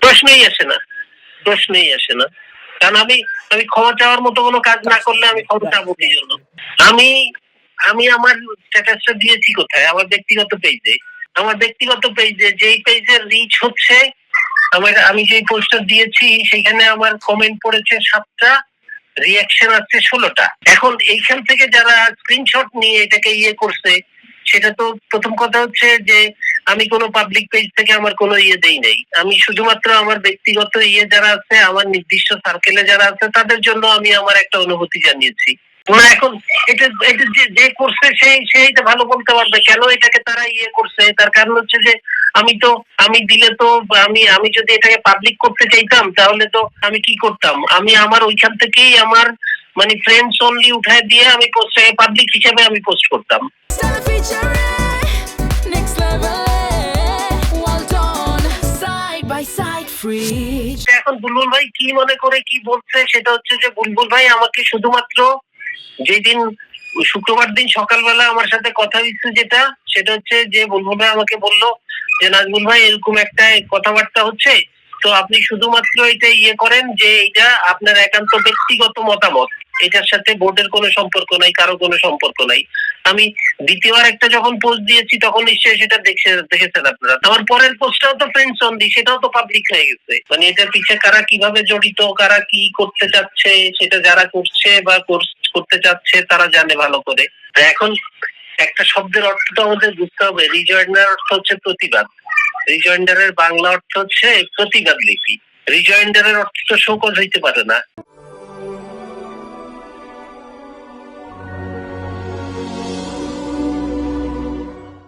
প্রশ্নই আসে না, প্রশ্নই আসে না। কারণ আমি আমি ক্ষমা চাওয়ার মতো কোনো কাজ না করলে আমি ক্ষমা চাবো কি জন্য? আমি আমি আমার স্ট্যাটাসটা দিয়েছি কোথায়? আমার ব্যক্তিগত পেজে। আমার ব্যক্তিগত পেজে, যেই পেজের রিচ হচ্ছে, আমি যেই পোস্টটা দিয়েছি সেখানে আমার কমেন্ট পড়েছে ৭ টা, রিঅ্যাকশন আসছে ১৬ টা। এখন এইখান থেকে যারা স্ক্রিনশট নিয়ে এটাকে করছে, সেটা তো প্রথম কথা হচ্ছে যে আমি কোনো পাবলিক পেজ থেকে আমার কোনো দেই নাই। আমি শুধুমাত্র আমার ব্যক্তিগত যারা আছে, আমার নির্দিষ্ট সার্কেলে যারা আছে তাদের জন্য আমি আমার একটা অনুভূতি জানিয়েছি। না, এখন এটা এটা যে করছে সে এটা ভালো বলতে পারবে কেন এটাকে তারা করছে। তার কারণ হচ্ছে যে আমি দিলে তো আমি যদি এটাকে পাবলিক করতে চাইতাম তাহলে তো আমি কি করতাম? আমি আমার ওইখান থেকেই আমার মানে ফ্রেন্ডস অনলি উঠায় দিয়ে আমি পোস্ট পাবলিক হিসেবে আমি পোস্ট করতাম। এখন বুলবুল ভাই কি মনে করে কি বলছে সেটা হচ্ছে যে বুলবুল ভাই আমাকে শুধুমাত্র যেদিন শুক্রবার দিন সকালবেলা আমার সাথে কথা হচ্ছে সেটা হচ্ছে যে বুলবুল ভাই আমাকে বললো যে নাজমুল ভাই এরকম একটা কথাবার্তা হচ্ছে, তো আপনি শুধুমাত্র এটা করেন যে এটা আপনার একান্ত ব্যক্তিগত মতামত, এটার সাথে বোর্ডের কোনো সম্পর্ক নাই, কারো কোনো সম্পর্ক নাই। আমি দ্বিতীয়বার একটা যখন পোস্ট দিয়েছি তখন নিশ্চয়ই সেটা দেখেছেন আপনারা। আমার পরের পোস্টটাও তো ফ্রেন্ডস অনলি, সেটাও তো পাবলিক হয়ে গেছে। মানে এটার পিছে কারা কিভাবে জড়িত, কারা কি করতে চাচ্ছে, সেটা যারা করছে বা করতে চাচ্ছে তারা জানে ভালো করে। এখন একটা শব্দের অর্থটা আমাদের বুঝতে হবে। রিজয়েন্ডার অর্থ হচ্ছে প্রতিবাদ, রিজয়েন্ডারের বাংলা অর্থ হচ্ছে প্রতিবাদ লিপি। রিজয়েন্ডারের অর্থ তো শোকজ হইতে পারে না।